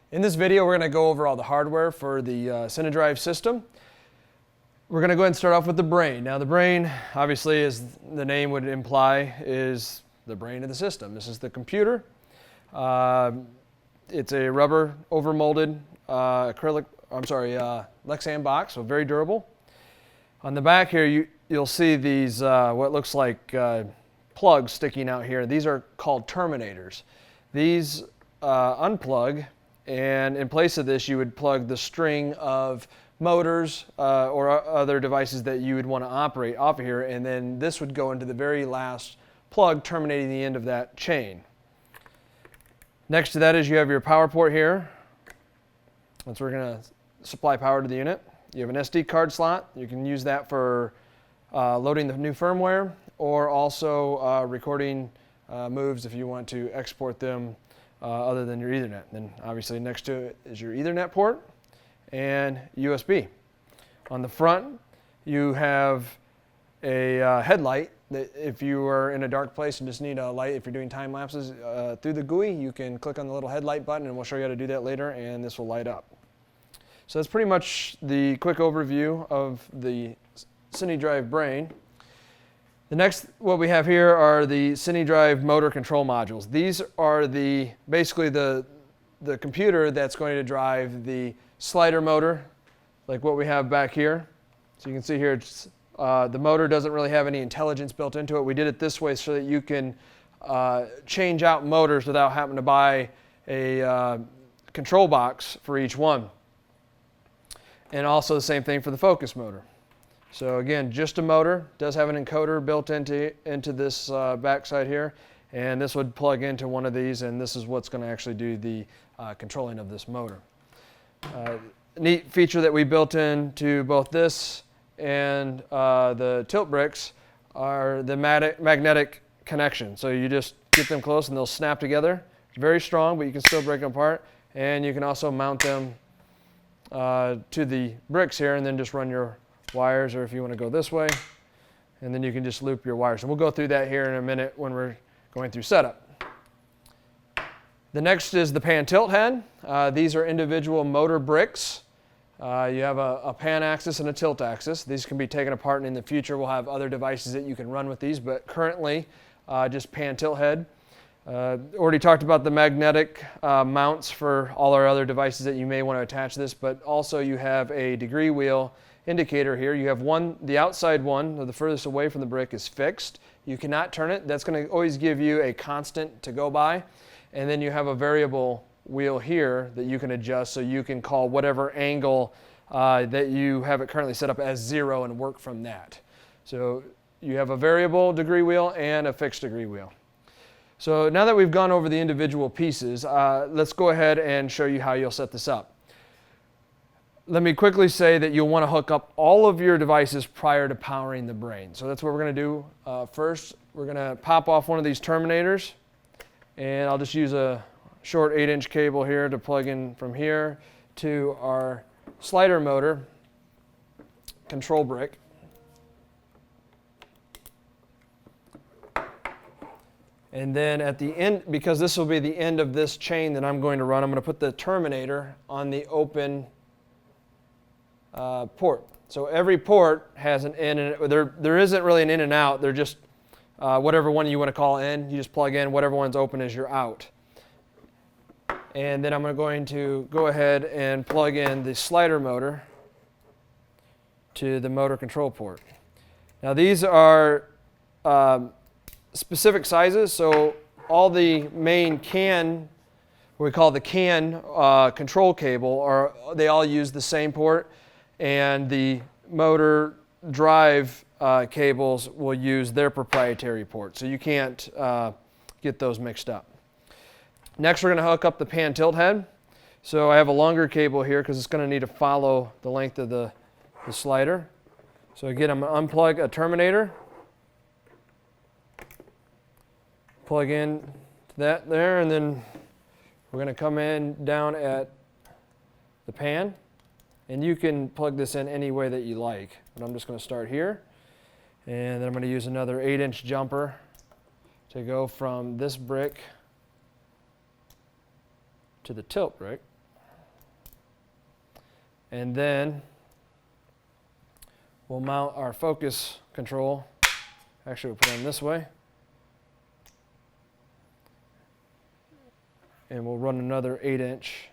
In this video, we're going to go over all the hardware for the CineDrive system. We're going to go ahead and start off with the brain. Now the brain, obviously, as the name would imply, is the brain of the system. This is the computer. It's a rubber overmolded Lexan box, so very durable. On the back here, you'll see these what looks like plugs sticking out here. These are called terminators. These unplug, and in place of this, you would plug the string of motors or other devices that you would want to operate off of here, and then this would go into the very last plug, terminating the end of that chain. Next to that is you have your power port here. That's where we're going to supply power to the unit. You have an SD card slot. You can use that for loading the new firmware, or also recording moves if you want to export them other than your Ethernet. Then obviously next to it is your Ethernet port and USB. On the front you have a headlight that if you are in a dark place and just need a light, if you're doing time lapses through the GUI, you can click on the little headlight button, and we'll show you how to do that later, and this will light up. So that's pretty much the quick overview of the CineDrive brain. The next, what we have here are the CineDrive motor control modules. These are basically the computer that's going to drive the slider motor, like what we have back here. So you can see here, the motor doesn't really have any intelligence built into it. We did it this way so that you can change out motors without having to buy a control box for each one. And also the same thing for the focus motor. So again, just a motor. Does have an encoder built into this backside here, and this would plug into one of these, and this is what's going to actually do the controlling of this motor. Neat feature that we built into both this and the tilt bricks are the magnetic connection. So you just get them close and they'll snap together. Very strong, but you can still break them apart, and you can also mount them to the bricks here and then just run your wires, or if you want to go this way, and then you can just loop your wires. And we'll go through that here in a minute when we're going through setup. The next is the pan tilt head. These are individual motor bricks. You have a pan axis and a tilt axis. These can be taken apart, and in the future we'll have other devices that you can run with these, but currently just pan tilt head. Already talked about the magnetic mounts for all our other devices that you may want to attach this, but also you have a degree wheel indicator here. You have the outside one, the furthest away from the brick, is fixed. You cannot turn it. That's going to always give you a constant to go by. And then you have a variable wheel here that you can adjust, so you can call whatever angle that you have it currently set up as 0 and work from that. So you have a variable degree wheel and a fixed degree wheel. So now that we've gone over the individual pieces, let's go ahead and show you how you'll set this up. Let me quickly say that you'll want to hook up all of your devices prior to powering the brain. So that's what we're going to do. First, we're going to pop off one of these terminators, and I'll just use a short 8-inch cable here to plug in from here to our slider motor control brick. And then at the end, because this will be the end of this chain that I'm going to run, I'm going to put the terminator on the open port. So every port has an in and there isn't really an in and out. They're just whatever one you want to call in. You just plug in whatever one's open as you're out. And then I'm going to go ahead and plug in the slider motor to the motor control port. Now these are specific sizes, so all the main CAN, what we call the CAN control cable, they all use the same port, and the motor drive cables will use their proprietary port, so you can't get those mixed up. Next, we're going to hook up the pan tilt head. So I have a longer cable here because it's going to need to follow the length of the slider. So again, I'm going to unplug a terminator, plug in that there, and then we're going to come in down at the pan, and you can plug this in any way that you like, but I'm just going to start here, and then I'm going to use another 8-inch jumper to go from this brick to the tilt brick. And then we'll mount our focus control. Actually, we'll put it in this way. And we'll run another 8-inch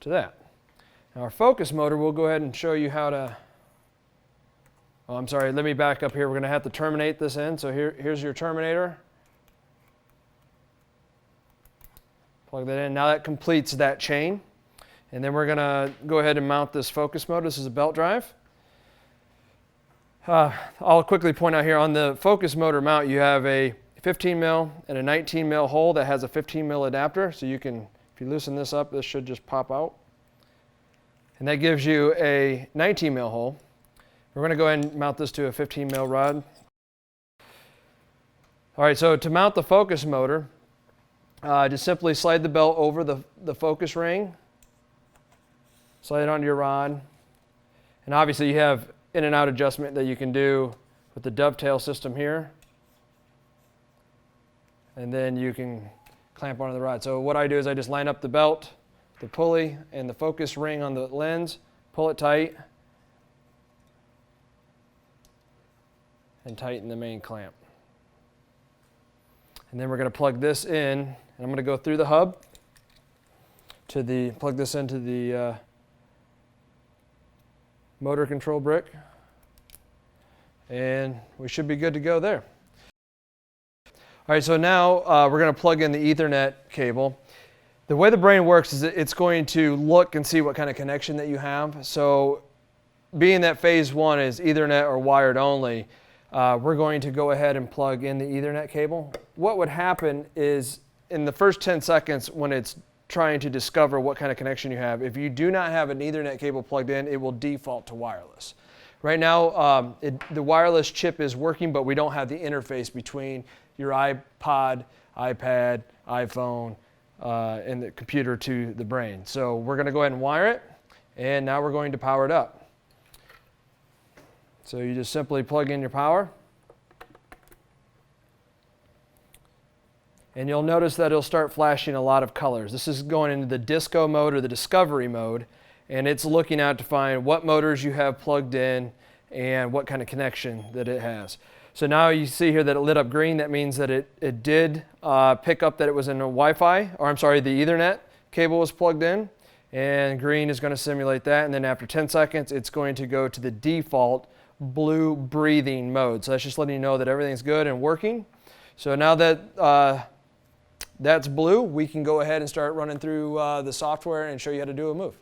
to that. Now our focus motor, we'll go ahead and show you how to, oh, I'm sorry, let me back up here. We're going to have to terminate this in. So here's your terminator. Plug that in. Now that completes that chain. And then we're going to go ahead and mount this focus motor. This is a belt drive. I'll quickly point out here on the focus motor mount, you have a 15 mil and a 19 mil hole that has a 15 mil adapter. So you can, if you loosen this up, this should just pop out. And that gives you a 19 mil hole. We're going to go ahead and mount this to a 15 mil rod. All right, so to mount the focus motor, just simply slide the belt over the focus ring, slide it onto your rod, and obviously you have in and out adjustment that you can do with the dovetail system here, and then you can clamp onto the rod. So what I do is I just line up the belt, the pulley, and the focus ring on the lens, pull it tight, and tighten the main clamp. And then we're going to plug this in, and I'm going to go through the hub to plug this into the motor control brick, and we should be good to go there. All right, so now we're going to plug in the Ethernet cable. The way the brain works is it's going to look and see what kind of connection that you have. So being that phase 1 is Ethernet or wired only, we're going to go ahead and plug in the Ethernet cable. What would happen is in the first 10 seconds when it's trying to discover what kind of connection you have, if you do not have an Ethernet cable plugged in, it will default to wireless. Right now, the wireless chip is working, but we don't have the interface between your iPod, iPad, iPhone, and the computer to the brain. So we're going to go ahead and wire it, and now we're going to power it up. So you just simply plug in your power, and you'll notice that it'll start flashing a lot of colors. This is going into the disco mode or the discovery mode, and it's looking out to find what motors you have plugged in and what kind of connection that it has. So now you see here that it lit up green. That means that it did pick up that it was in a Wi-Fi, or I'm sorry, the Ethernet cable was plugged in, and green is going to simulate that. And then after 10 seconds, it's going to go to the default blue breathing mode. So that's just letting you know that everything's good and working. So now that that's blue, we can go ahead and start running through the software and show you how to do a move.